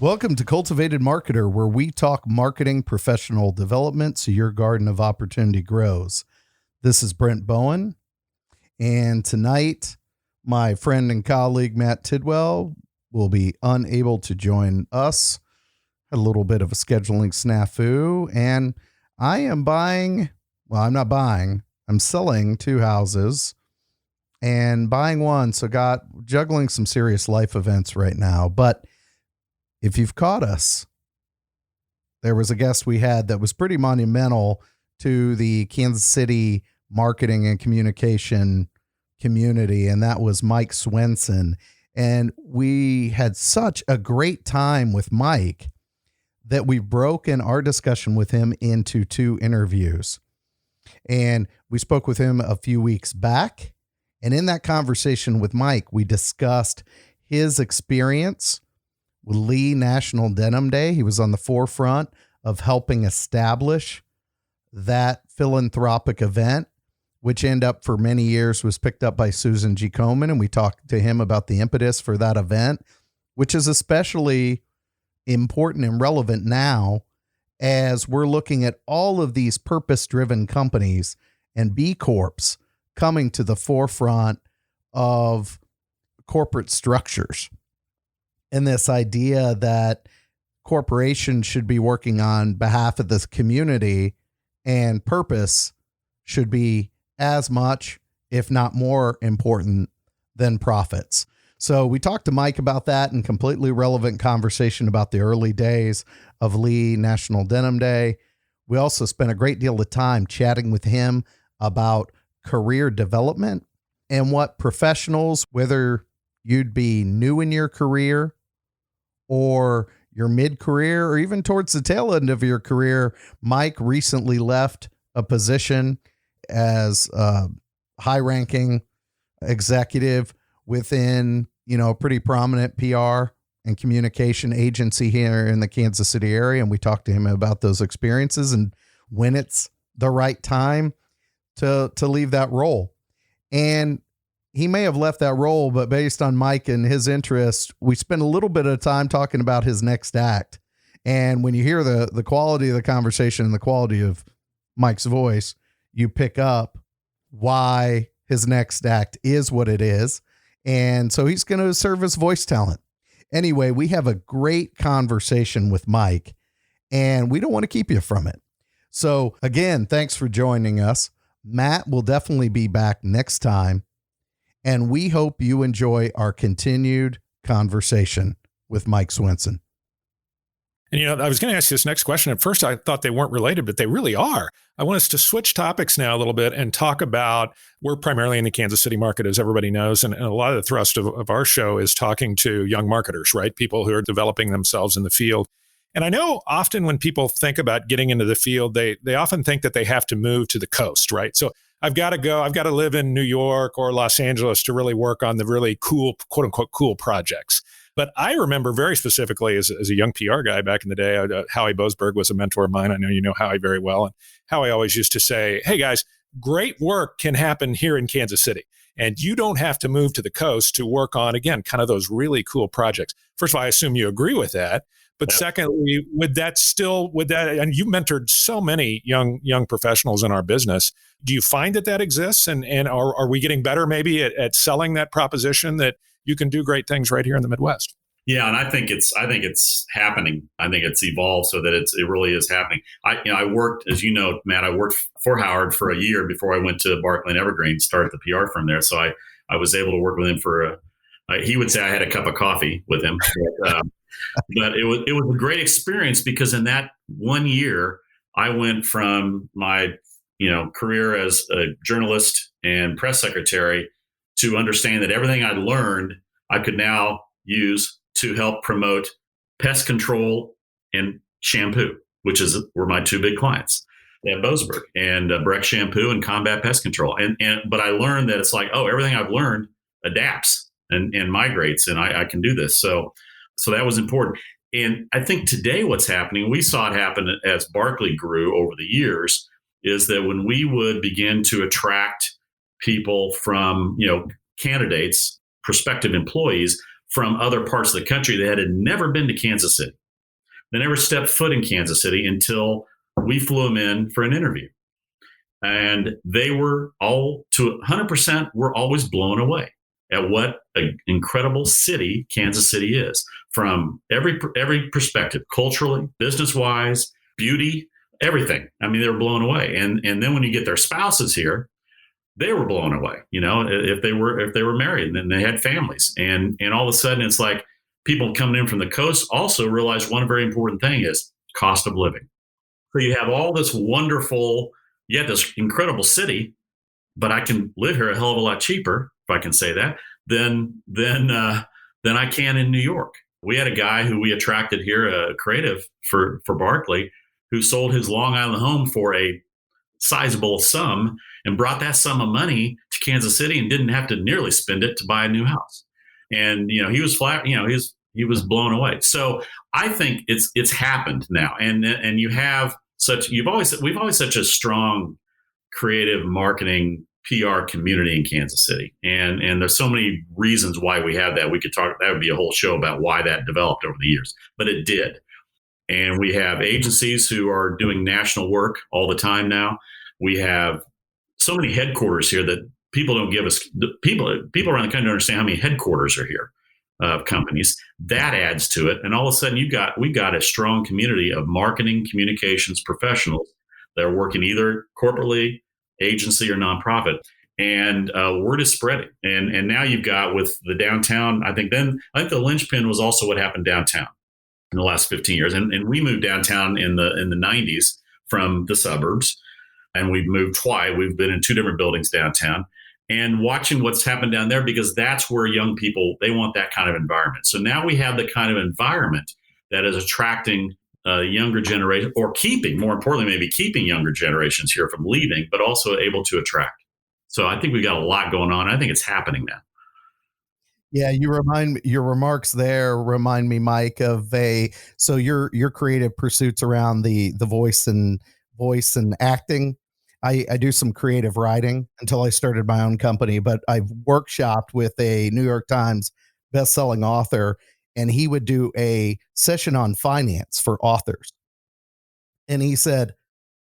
Welcome to CultivatED Marketer, where we talk marketing professional development so your garden of opportunity grows. This is Brent Bowen, and tonight my friend and colleague Matt Tidwell will be unable to join us. Had a little bit of a scheduling snafu, and I am I'm selling two houses and buying one, so juggling some serious life events right now. But if you've caught us, there was a guest we had that was pretty monumental to the Kansas City marketing and communication community, and that was Mike Swenson. And we had such a great time with Mike that we've broken our discussion with him into two interviews. And we spoke with him a few weeks back. And in that conversation with Mike, we discussed his experience with Lee National Denim Day. He was on the forefront of helping establish that philanthropic event, which ended up for many years was picked up by Susan G. Komen. And we talked to him about the impetus for that event, which is especially important and relevant now as we're looking at all of these purpose-driven companies and B Corps coming to the forefront of corporate structures. And this idea that corporations should be working on behalf of this community and purpose should be as much, if not more important than profits. So we talked to Mike about that and completely relevant conversation about the early days of Lee National Denim Day. We also spent a great deal of time chatting with him about career development and what professionals, whether you'd be new in your career or your mid-career or even towards the tail end of your career. Mike recently left a position as a high-ranking executive within, a pretty prominent PR and communication agency here in the Kansas City area. And we talked to him about those experiences and when it's the right time to leave that role. And he may have left that role, but based on Mike and his interest, we spent a little bit of time talking about his next act. And when you hear the quality of the conversation and the quality of Mike's voice, you pick up why his next act is what it is. And so he's going to serve as voice talent. Anyway, we have a great conversation with Mike, and we don't want to keep you from it. So again, thanks for joining us. Matt will definitely be back next time. And we hope you enjoy our continued conversation with Mike Swenson. And, I was going to ask you this next question. At first, I thought they weren't related, but they really are. I want us to switch topics now a little bit and talk about, we're primarily in the Kansas City market, as everybody knows. And a lot of the thrust of our show is talking to young marketers, right? People who are developing themselves in the field. And I know often when people think about getting into the field, they often think that they have to move to the coast, right? So I've got to live in New York or Los Angeles to really work on the really cool, quote unquote, cool projects. But I remember very specifically as a young PR guy back in the day, Howie Boasberg was a mentor of mine. I know you know Howie very well. And Howie always used to say, hey guys, great work can happen here in Kansas City. And you don't have to move to the coast to work on, again, kind of those really cool projects. First of all, I assume you agree with that. But secondly, and you mentored so many young professionals in our business. Do you find that exists? And are we getting better maybe at selling that proposition that you can do great things right here in the Midwest? Yeah, and I think it's happening. I think it's evolved so that it really is happening. I worked, as you know, Matt, I worked for Howard for a year before I went to Barclay and Evergreen, started the PR firm there. So I was able to work with him he would say I had a cup of coffee with him. But it was a great experience because in that 1 year, I went from my career as a journalist and press secretary to understand that everything I'd learned I could now use to help promote pest control and shampoo, which were my two big clients at Boasberg, and Breck Shampoo and Combat Pest Control. But I learned that it's like, everything I've learned adapts and migrates, and I can do this. So that was important. And I think today what's happening, we saw it happen as Barclay grew over the years, is that when we would begin to attract people from, candidates, prospective employees from other parts of the country that had never been to Kansas City. They never stepped foot in Kansas City until we flew them in for an interview. And they were all, to 100%, were always blown away at what an incredible city Kansas City is, from every perspective, culturally, business-wise, beauty, everything. I mean, they were blown away. And then when you get their spouses here, they were blown away. You know, if they were married and then they had families, and all of a sudden it's like people coming in from the coast also realize one very important thing is cost of living. So you have all this wonderful, this incredible city, but I can live here a hell of a lot cheaper, if I can say that, than I can in New York. We had a guy who we attracted here, a creative for Barkley, who sold his Long Island home for a sizable sum and brought that sum of money to Kansas City and didn't have to nearly spend it to buy a new house. And, you know, he was flat, you know, he was blown away. So I think it's happened now. And you have we've always such a strong creative marketing PR community in Kansas City. And there's so many reasons why we have that. We could talk, that would be a whole show about why that developed over the years, but it did. And we have agencies who are doing national work all the time now. We have so many headquarters here that people don't give us, people around the country don't understand how many headquarters are here of companies. That adds to it. And all of a sudden we've got a strong community of marketing communications professionals that are working either corporately, agency, or nonprofit. And word is spreading. And now you've got with the downtown, I think the linchpin was also what happened downtown in the last 15 years. And we moved downtown in the 90s from the suburbs. And we've moved twice. We've been in 2 different buildings downtown and watching what's happened down there, because that's where young people, they want that kind of environment. So now we have the kind of environment that is attracting younger generation, or more importantly, maybe keeping younger generations here from leaving, but also able to attract. So I think we got a lot going on. I think it's happening now. Yeah, your remarks there remind me, Mike, of so your creative pursuits around the voice and acting. I do some creative writing until I started my own company, but I've workshopped with a New York Times best-selling author, and he would do a session on finance for authors. And he said,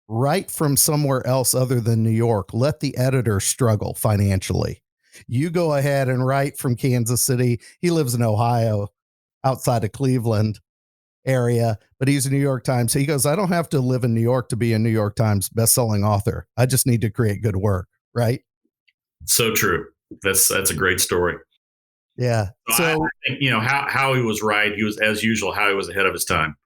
write from somewhere else other than New York. Let the editor struggle financially. You go ahead and write from Kansas City. He lives in Ohio, outside of Cleveland area, but he's a New York Times. He goes, I don't have to live in New York to be a New York Times bestselling author. I just need to create good work. Right. So true. That's a great story. Yeah. So I think, you know, how he was right. He was, as usual, how he was ahead of his time.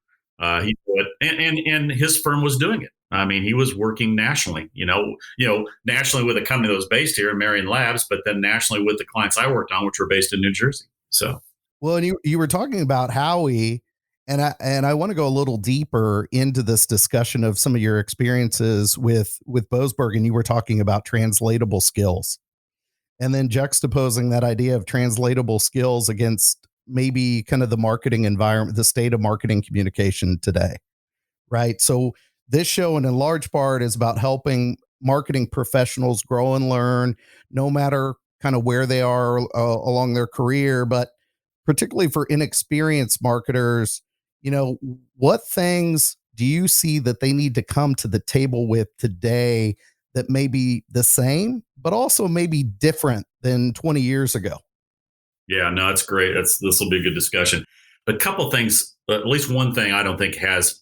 He did, and his firm was doing it. I mean, he was working nationally, you know, nationally with a company that was based here in Marion Labs, but then nationally with the clients I worked on, which were based in New Jersey. So, well, and you were talking about Howie, and I want to go a little deeper into this discussion of some of your experiences with Boasberg, and you were talking about translatable skills, and then juxtaposing that idea of translatable skills against maybe kind of the marketing environment, the state of marketing communication today, right? So this show, and in large part, is about helping marketing professionals grow and learn, no matter kind of where they are along their career, but particularly for inexperienced marketers, you know, what things do you see that they need to come to the table with today that may be the same, but also maybe different than 20 years ago? Yeah, no, it's great. This will be a good discussion. But a couple things, at least one thing I don't think has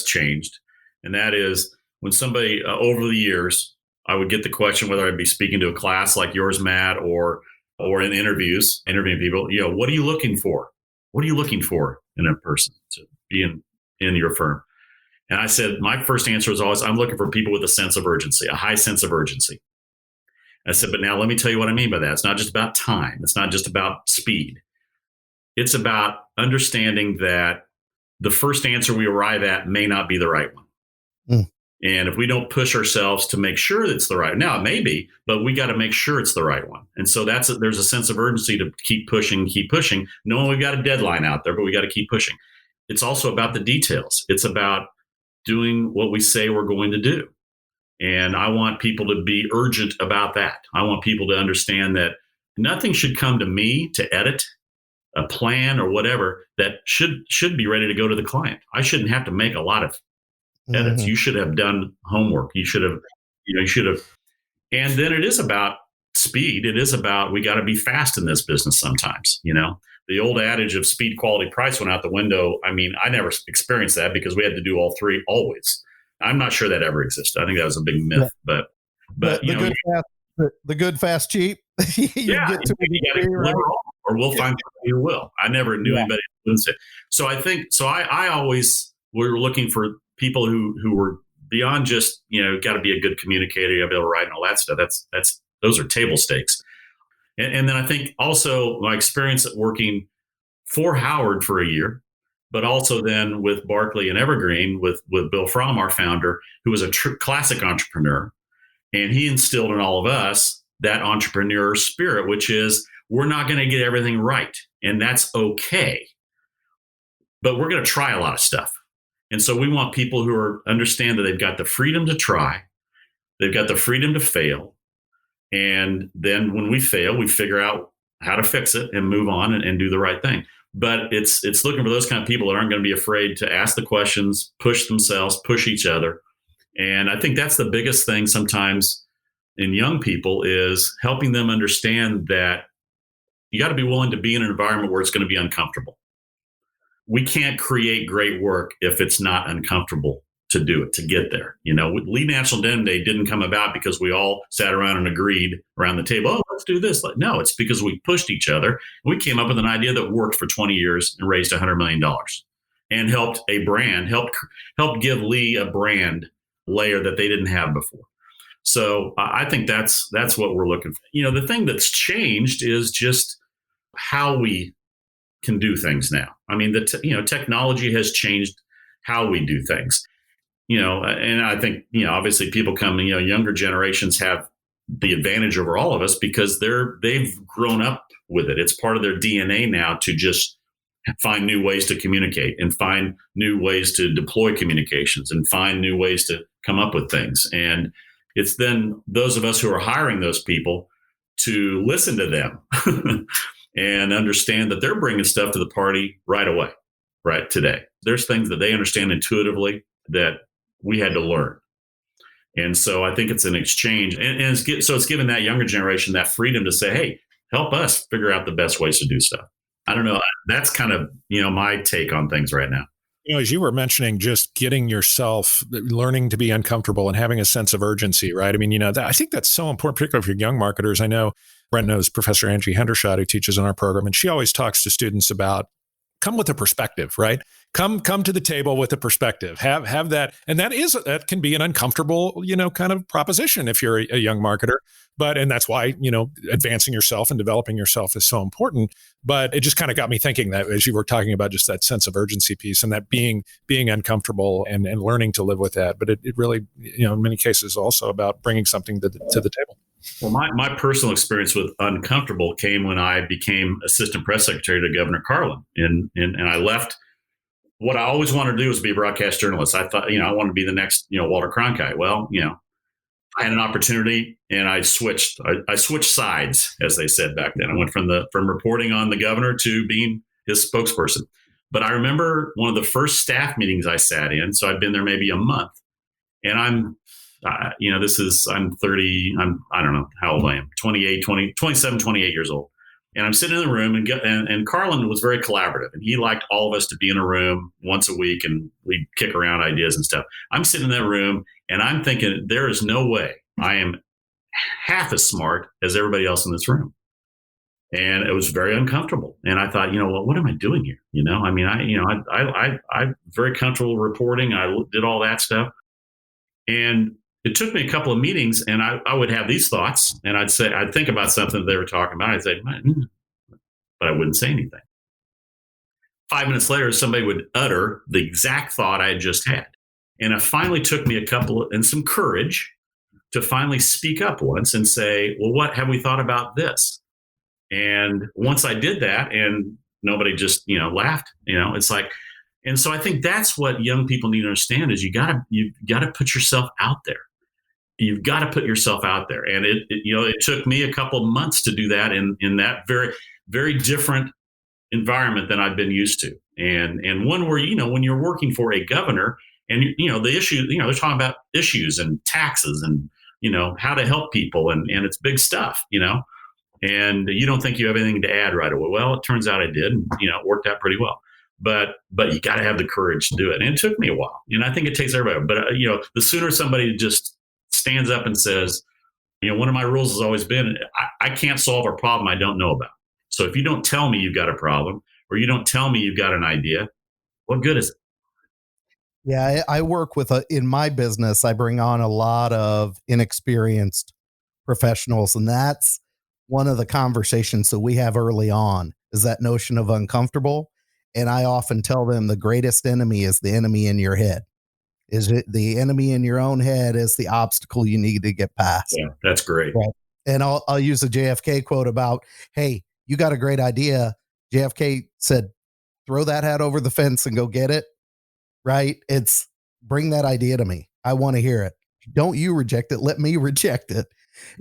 changed. And that is when somebody over the years, I would get the question, whether I'd be speaking to a class like yours, Matt, or in interviews, interviewing people, you know, what are you looking for? What are you looking for in a person to be in your firm? And I said, my first answer was always, I'm looking for people with a sense of urgency, a high sense of urgency. I said, but now let me tell you what I mean by that. It's not just about time. It's not just about speed. It's about understanding that the first answer we arrive at may not be the right one. Mm. And if we don't push ourselves to make sure it's the right, now it may be, but we got to make sure it's the right one. And so there's a sense of urgency to keep pushing, knowing we've got a deadline out there, but we got to keep pushing. It's also about the details. It's about doing what we say we're going to do. And I want people to be urgent about that. I want people to understand that nothing should come to me to edit a plan or whatever that should be ready to go to the client. I shouldn't have to make a lot of edits. Mhm. You should have done homework. You should have. And then it is about speed. It is about, we got to be fast in this business sometimes. The old adage of speed, quality, price went out the window. I mean, I never experienced that because we had to do all three always. I'm not sure that ever existed. I think that was a big myth, but the good, fast, cheap. You get to you got to deliver all, or we'll find somebody who will. I never knew anybody who wouldn't say. So I think, I always, we were looking for people who were beyond just, got to be a good communicator, you got to be able to write and all that stuff. Those are table stakes. And then I think also my experience at working for Howard for a year, but also then with Barkley and Evergreen with Bill Fromm, our founder, who was a classic entrepreneur. And he instilled in all of us that entrepreneur spirit, which is, we're not going to get everything right. And that's okay. But we're going to try a lot of stuff. And so we want people who understand that they've got the freedom to try. They've got the freedom to fail. And then when we fail, we figure out how to fix it and move on and do the right thing. But it's looking for those kind of people that aren't going to be afraid to ask the questions, push themselves, push each other. And I think that's the biggest thing sometimes in young people, is helping them understand that you got to be willing to be in an environment where it's going to be uncomfortable. We can't create great work if it's not uncomfortable to do it, to get there. Lee National Denim Day didn't come about because we all sat around and agreed around the table, oh, let's do this. No, it's because we pushed each other. We came up with an idea that worked for 20 years and raised $100 million and helped a brand, helped give Lee a brand layer that they didn't have before. So I think that's what we're looking for. The thing that's changed is just how we can do things now. I mean, technology has changed how we do things. And I think, obviously people younger generations have the advantage over all of us because they've grown up with it. It's part of their DNA now to just find new ways to communicate and find new ways to deploy communications and find new ways to come up with things. And it's then those of us who are hiring those people to listen to them and understand that they're bringing stuff to the party right away, right today. There's things that they understand intuitively that we had to learn. And so I think it's an exchange. And it's given that younger generation that freedom to say, hey, help us figure out the best ways to do stuff. I don't know. That's kind of, my take on things right now. As you were mentioning, just getting yourself, learning to be uncomfortable and having a sense of urgency, right? I mean, I think that's so important, particularly for young marketers. I know Brent knows Professor Angie Hendershot, who teaches in our program, and she always talks to students about come with a perspective, right? Come to the table with a perspective. Have that, and that can be an uncomfortable, kind of proposition if you're a young marketer. And that's why, advancing yourself and developing yourself is so important. But it just kind of got me thinking that as you were talking about just that sense of urgency piece and that being uncomfortable and learning to live with that. But it really, in many cases also about bringing something to the table. Well, my personal experience with uncomfortable came when I became assistant press secretary to Governor Carlin. And I left. What I always wanted to do was be a broadcast journalist. I thought, I wanted to be the next, Walter Cronkite. Well, I had an opportunity and I switched sides, as they said back then. I went from reporting on the governor to being his spokesperson. But I remember one of the first staff meetings I sat in. So I'd been there maybe a month, and I'm 30, I don't know how old I am, 27, 28 years old. And I'm sitting in the room and Carlin was very collaborative, and he liked all of us to be in a room once a week and we'd kick around ideas and stuff. I'm sitting in that room and I'm thinking, there is no way I am half as smart as everybody else in this room. And it was very uncomfortable. And I thought, what am I doing here? I'm very comfortable reporting. I did all that stuff. And it took me a couple of meetings, and I would have these thoughts, and I'd think about something that they were talking about. I'd say, but I wouldn't say anything. 5 minutes later, somebody would utter the exact thought I had just had. And it finally took me some courage to finally speak up once and say, well, what have we thought about this? And once I did that, and nobody just, laughed, it's like, and so I think that's what young people need to understand is you gotta put yourself out there. You've got to put yourself out there. And it took me a couple of months to do that in that very, very different environment than I've been used to, and one where when you're working for a governor, and the issue, they're talking about issues and taxes and how to help people, and it's big stuff, and you don't think you have anything to add right away. Well, it turns out I did, and it worked out pretty well. But you got to have the courage to do it, and it took me a while. And I think it takes everybody. But the sooner somebody just stands up and says, one of my rules has always been, I can't solve a problem I don't know about. So if you don't tell me you've got a problem, or you don't tell me you've got an idea, what good is it? Yeah, I work with in my business, I bring on a lot of inexperienced professionals, and that's one of the conversations that we have early on is that notion of uncomfortable. And I often tell them the greatest enemy is the enemy in your head. Is it the enemy in your own head is the obstacle you need to get past. Yeah, that's great. Right. And I'll use a JFK quote about, hey, you got a great idea. JFK said, throw that hat over the fence and go get it. Right. It's bring that idea to me. I want to hear it. Don't you reject it. Let me reject it,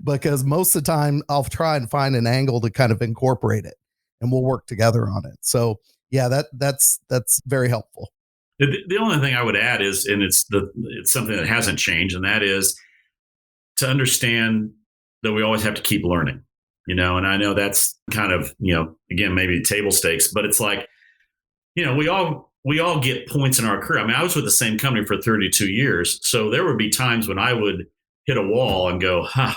because most of the time I'll try and find an angle to kind of incorporate it, and we'll work together on it. So yeah, that's very helpful. The only thing I would add is, and it's something that hasn't changed, and that is to understand that we always have to keep learning, and I know that's kind of, again, maybe table stakes, but it's like, we all get points in our career. I mean, I was with the same company for 32 years. So there would be times when I would hit a wall and go, I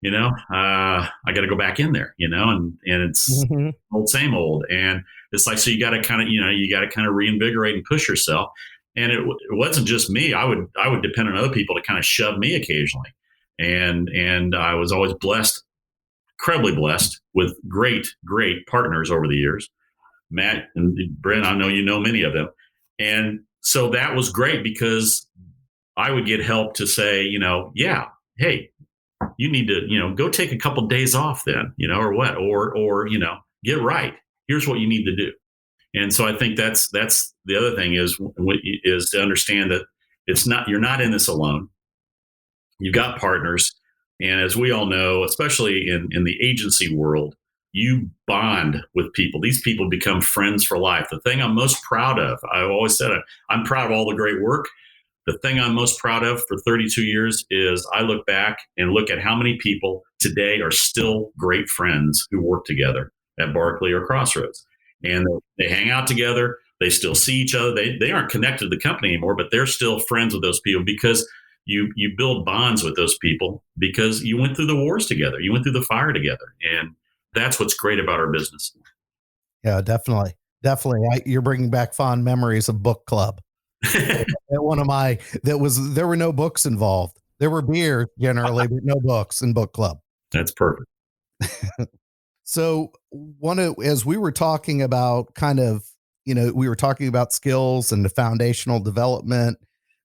got to go back in there, and it's old, same old. And it's like, so you got to kind of, reinvigorate and push yourself. And it wasn't just me. I would depend on other people to kind of shove me occasionally. And I was always incredibly blessed with great, great partners over the years. Matt and Brent, I know many of them. And so that was great, because I would get help to say, hey, you need to, go take a couple of days off then, or what, or get right. Here's what you need to do. And so I think that's the other thing is to understand that you're not in this alone. You've got partners. And as we all know, especially in the agency world, you bond with people. These people become friends for life. The thing I'm most proud of, I've always said it, I'm proud of all the great work. The thing I'm most proud of for 32 years is I look back and look at how many people today are still great friends who work together at Barkley or Crossroads. And they hang out together. They still see each other. They aren't connected to the company anymore, but they're still friends with those people, because you build bonds with those people because you went through the wars together. You went through the fire together. And that's what's great about our business. Yeah, definitely. You're bringing back fond memories of book club. One of there were no books involved. There were beer generally, but no books in book club. That's perfect. So as we were talking about we were talking about skills and the foundational development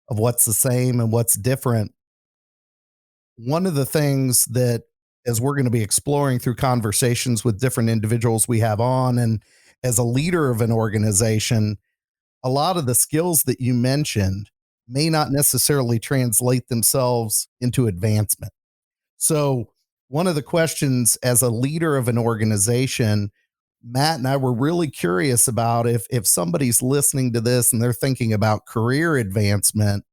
of what's the same and what's different. One of the things that, as we're going to be exploring through conversations with different individuals we have on, and as a leader of an organization, a lot of the skills that you mentioned may not necessarily translate themselves into advancement. So one of the questions as a leader of an organization, Matt and I were really curious about if somebody's listening to this and they're thinking about career advancement,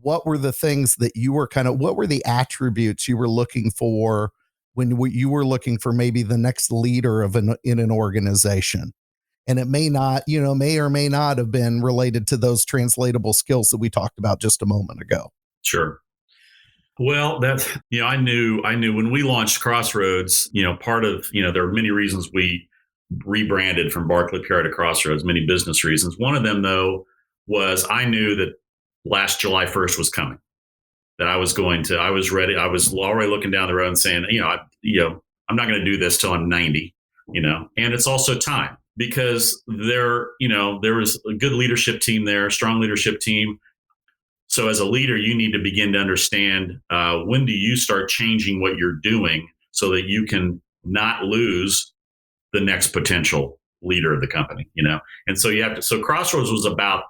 what were the things that you were what were the attributes you were looking for when you were looking for maybe the next leader in an organization? And it may or may not have been related to those translatable skills that we talked about just a moment ago. Sure. Well, I knew when we launched Crossroads, part of, there are many reasons we rebranded from Barkley PR to Crossroads, many business reasons. One of them, though, was I knew that last July 1st was coming, that I was ready. I was already looking down the road and saying, I'm not going to do this till I'm 90, and it's also time, because there was a good leadership team there, strong leadership team. So as a leader, you need to begin to understand when do you start changing what you're doing so that you can not lose the next potential leader of the company, And so so Crossroads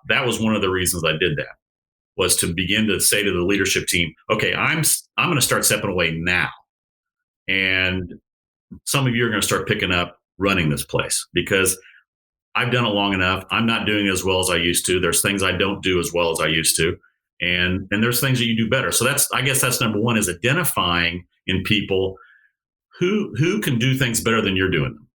that was one of the reasons I did that, was to begin to say to the leadership team, okay, I'm going to start stepping away now. And some of you are going to start picking up running this place because I've done it long enough. I'm not doing it as well as I used to. There's things I don't do as well as I used to. And there's things that you do better. So I guess that's number one, is identifying in people who can do things better than you're doing them.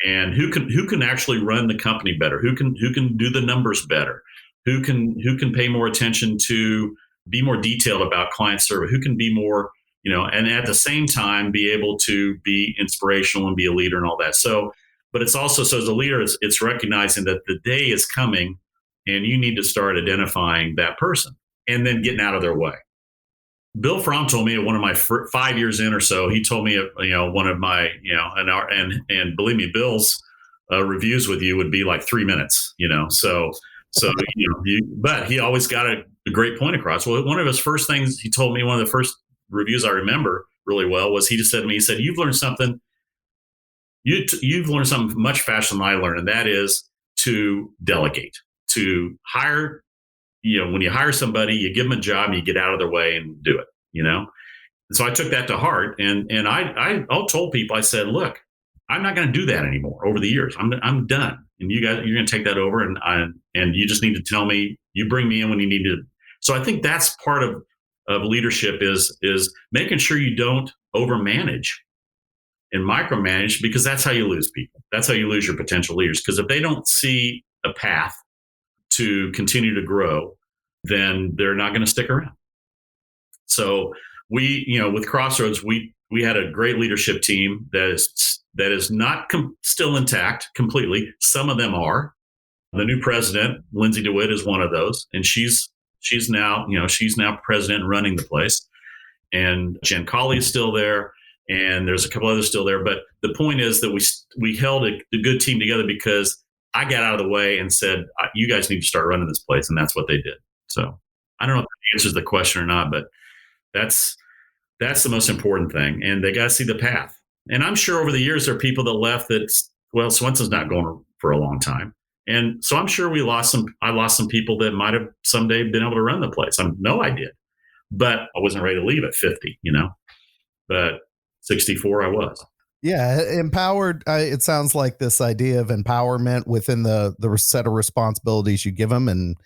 And who can actually run the company better, who can do the numbers better, who can pay more attention to be more detailed about client service, who can be more, and at the same time be able to be inspirational and be a leader and all that. So, but it's also, so as a leader, it's recognizing that the day is coming and you need to start identifying that person and then getting out of their way. Bill Fromm told me at one of my 5 years in or so, he told me, one of my, and believe me, Bill's reviews with you would be like 3 minutes, so, but he always got a great point across. Well, one of his first things he told me, one of the first reviews I remember really well, was he just said to me, he said, you've learned something much faster than I learned. And that is to delegate, to hire. When you hire somebody, you give them a job and you get out of their way and do it, And so I took that to heart, and I told people, I said, look, I'm not going to do that anymore. Over the years, I'm done. And you guys, you're going to take that over, and you just need to tell me, you bring me in when you need to. So I think that's part of leadership is making sure you don't overmanage and micromanage, because that's how you lose people. That's how you lose your potential leaders. Because if they don't see a path to continue to grow, then they're not going to stick around. So we, with Crossroads, we had a great leadership team that is not still intact completely. Some of them are. The new president, Lindsay DeWitt, is one of those, and she's now president and running the place. And Jen Colley is still there, and there's a couple others still there. But the point is that we held a good team together because I got out of the way and said, you guys need to start running this place. And that's what they did. So I don't know if that answers the question or not, but that's the most important thing. And they got to see the path. And I'm sure over the years, there are people that left Swenson's not going for a long time. And so I'm sure I lost some people that might have someday been able to run the place. I know I did, but I wasn't ready to leave at 50, but 64 I was. Yeah, empowered. It sounds like this idea of empowerment within the set of responsibilities you give them, and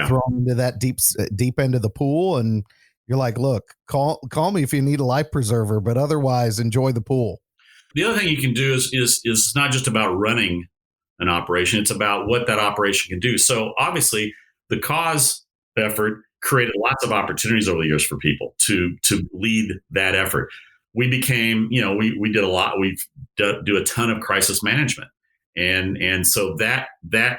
throw them into that deep end of the pool. And you're like, look, call me if you need a life preserver, but otherwise enjoy the pool. The other thing you can do is not just about running an operation; it's about what that operation can do. So obviously, the cause effort created lots of opportunities over the years for people to lead that effort. We became, we did a lot. We do a ton of crisis management. And so that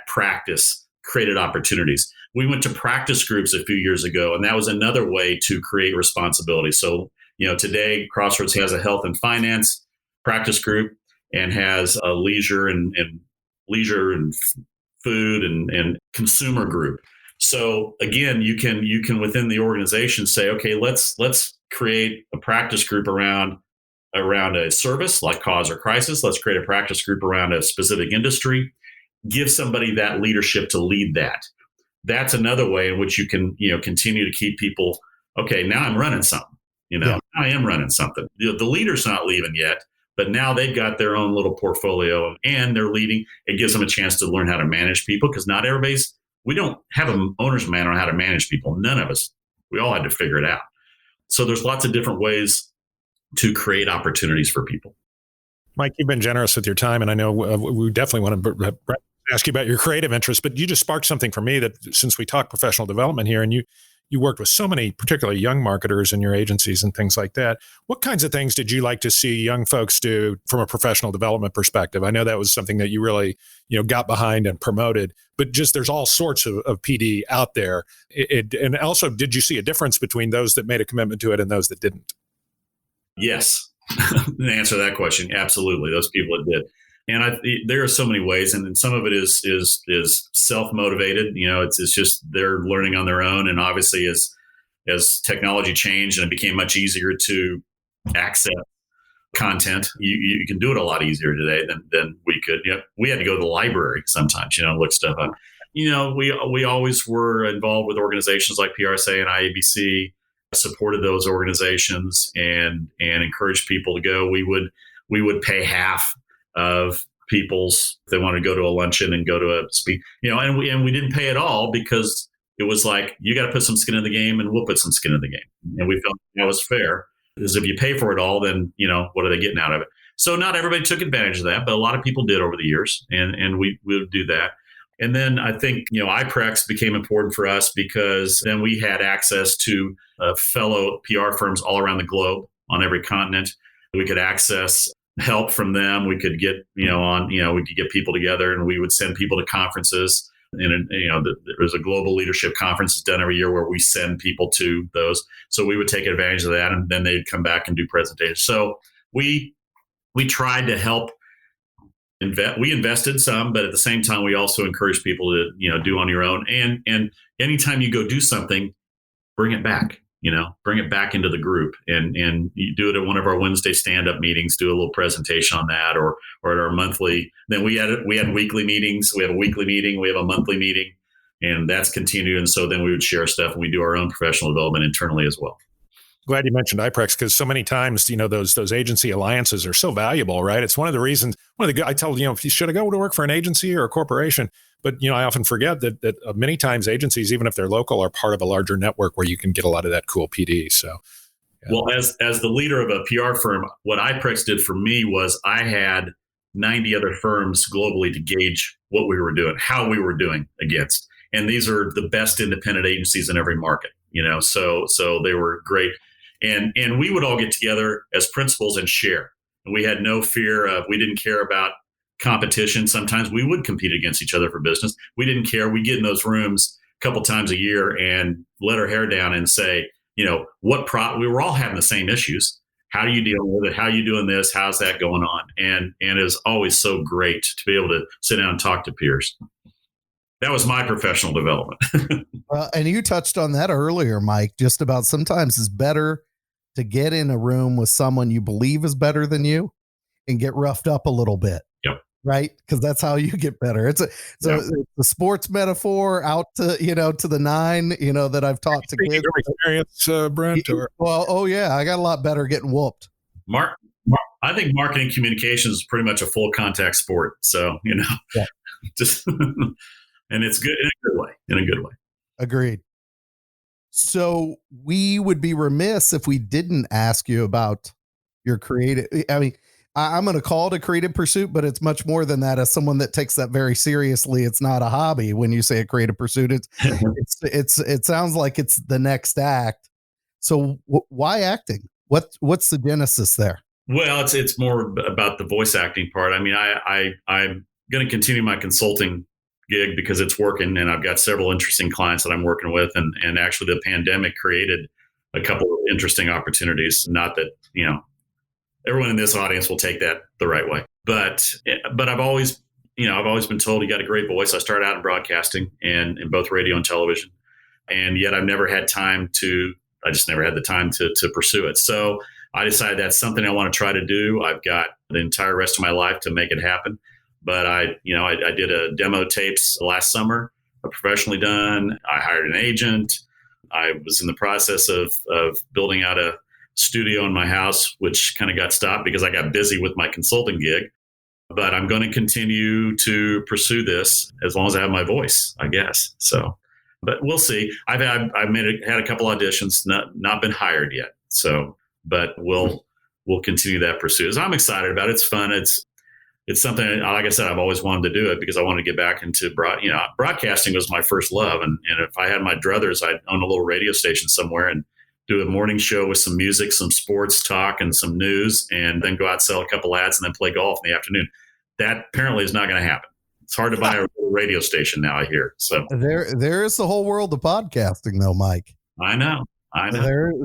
practice created opportunities. We went to practice groups a few years ago, and that was another way to create responsibility. So, today Crossroads has a health and finance practice group and has a leisure and food and consumer group. So again, you can within the organization say, okay, let's create a practice group around a service like cause or crisis. Let's create a practice group around a specific industry. Give somebody that leadership to lead that. That's another way in which you can, continue to keep people. Okay, now I'm running something. I am running something. The leader's not leaving yet, but now they've got their own little portfolio and they're leading. It gives them a chance to learn how to manage people, because not everybody's. We don't have an owner's manual on how to manage people. None of us. We all had to figure it out. So there's lots of different ways to create opportunities for people. Mike, you've been generous with your time, and I know we definitely want to ask you about your creative interests, but you just sparked something for me that, since we talk professional development here, and you worked with so many particularly young marketers in your agencies and things like that. What kinds of things did you like to see young folks do from a professional development perspective? I know that was something that you really, got behind and promoted, but just there's all sorts of PD out there. And also, did you see a difference between those that made a commitment to it and those that didn't? Yes. To answer that question, absolutely. Those people that did. And there are so many ways, and some of it is self-motivated. It's just they're learning on their own. And obviously, as technology changed and it became much easier to access content, you can do it a lot easier today than we could. We had to go to the library sometimes, look stuff up. We always were involved with organizations like PRSA and IABC, supported those organizations and encouraged people to go. We would pay half of people's, they want to go to a luncheon and go to a speak, and we didn't pay at all because it was like, you got to put some skin in the game and we'll put some skin in the game. And we felt that was fair, because if you pay for it all, then, what are they getting out of it? So not everybody took advantage of that, but a lot of people did over the years, and we would do that. And then I think, iPrex became important for us because then we had access to fellow PR firms all around the globe on every continent. We could access help from them. We could get, we could get people together, and we would send people to conferences. And, there's a global leadership conference done every year where we send people to those. So we would take advantage of that, and then they'd come back and do presentations. So we tried to help we invested some, but at the same time, we also encourage people to, do on your own. And anytime you go do something, bring it back. Bring it back into the group, and you do it at one of our Wednesday stand-up meetings, do a little presentation on that, or at our monthly. Then we had weekly meetings. We have a weekly meeting. We have a monthly meeting, and that's continued. And so then we would share stuff, and we do our own professional development internally as well. Glad you mentioned iPrex, because so many times, those agency alliances are so valuable, right? It's one of the reasons, I tell, if you should go to work for an agency or a corporation, but, I often forget that many times agencies, even if they're local, are part of a larger network where you can get a lot of that cool PD. So, yeah. Well, as the leader of a PR firm, what iPrex did for me was I had 90 other firms globally to gauge what we were doing, how we were doing against. And these are the best independent agencies in every market, so they were great. And we would all get together as principals and share. And we had no fear of, we didn't care about competition. Sometimes we would compete against each other for business. We didn't care. We get in those rooms a couple times a year and let our hair down and say, we were all having the same issues. How do you deal with it? How are you doing this? How's that going on? And it was always so great to be able to sit down and talk to peers. That was my professional development. And you touched on that earlier, Mike, just about sometimes it's better to get in a room with someone you believe is better than you and get roughed up a little bit. Yep. Right. Because that's how you get better. It's a sports metaphor out to, to the nine, that I've taught to kids. Experience, Brent? Well, oh yeah. I got a lot better getting whooped. Mark, I think marketing communications is pretty much a full contact sport. So, just, and it's good in a good way. Agreed. So we would be remiss if we didn't ask you about your creative. I mean, I'm going to call it a creative pursuit, but it's much more than that. As someone that takes that very seriously, it's not a hobby. When you say a creative pursuit, it sounds like it's the next act. So why acting? What's the genesis there? Well, it's more about the voice acting part. I mean, I'm going to continue my consulting gig because it's working, and I've got several interesting clients that I'm working with, and actually the pandemic created a couple of interesting opportunities. Not that, everyone in this audience will take that the right way, but I've always been told you got a great voice. I started out in broadcasting and in both radio and television, and yet I've never had time to, I just never had the time to pursue it. So I decided that's something I want to try to do. I've got the entire rest of my life to make it happen. But I did a demo tapes last summer, professionally done. I hired an agent. I was in the process of building out a studio in my house, which kind of got stopped because I got busy with my consulting gig. But I'm going to continue to pursue this as long as I have my voice, I guess. So, but we'll see. I've had a couple auditions, not been hired yet. So, but we'll continue that pursuit. So I'm excited about it. It's fun. It's something, like I said, I've always wanted to do it because I wanted to get back into broadcasting was my first love. And if I had my druthers, I'd own a little radio station somewhere and do a morning show with some music, some sports talk, and some news, and then go out, sell a couple ads, and then play golf in the afternoon. That apparently is not going to happen. It's hard to buy a radio station now, I hear. So there is the whole world of podcasting, though, Mike. I know.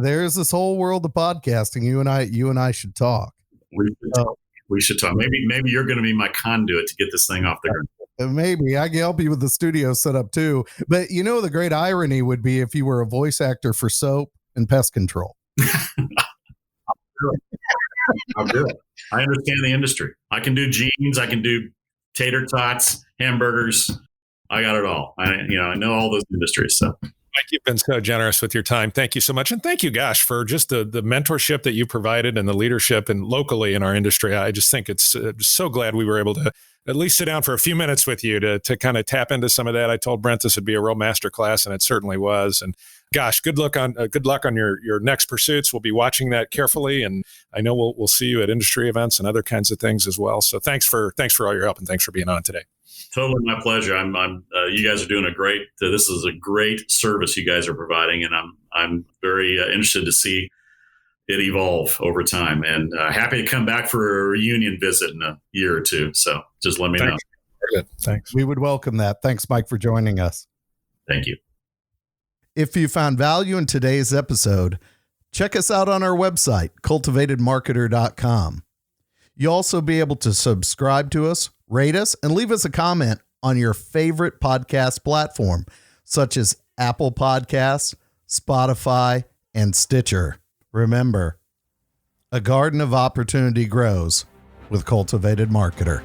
There's this whole world of podcasting. You and I should talk. We should talk. Maybe you're going to be my conduit to get this thing off the ground. Maybe I can help you with the studio setup too. But the great irony would be if you were a voice actor for soap and pest control. I'll do it. I understand the industry. I can do jeans. I can do tater tots, hamburgers. I got it all. I know all those industries. So Mike, you've been so generous with your time. Thank you so much. And thank you, gosh, for just the mentorship that you provided and the leadership and locally in our industry. I just think it's so glad we were able to at least sit down for a few minutes with you to kind of tap into some of that. I told Brent this would be a real master class, and it certainly was. And gosh, good luck on your next pursuits. We'll be watching that carefully, and I know we'll see you at industry events and other kinds of things as well. So thanks for all your help, and thanks for being on today. Totally my pleasure. You guys are doing this is a great service you guys are providing, and I'm very interested to see it evolve over time, and happy to come back for a reunion visit in a year or two. So just let me know. Thanks. We would welcome that. Thanks, Mike, for joining us. Thank you. If you found value in today's episode, check us out on our website, CultivatEDMarketer.com. You'll also be able to subscribe to us, rate us, and leave us a comment on your favorite podcast platform, such as Apple Podcasts, Spotify, and Stitcher. Remember, a garden of opportunity grows with CultivatED Marketer.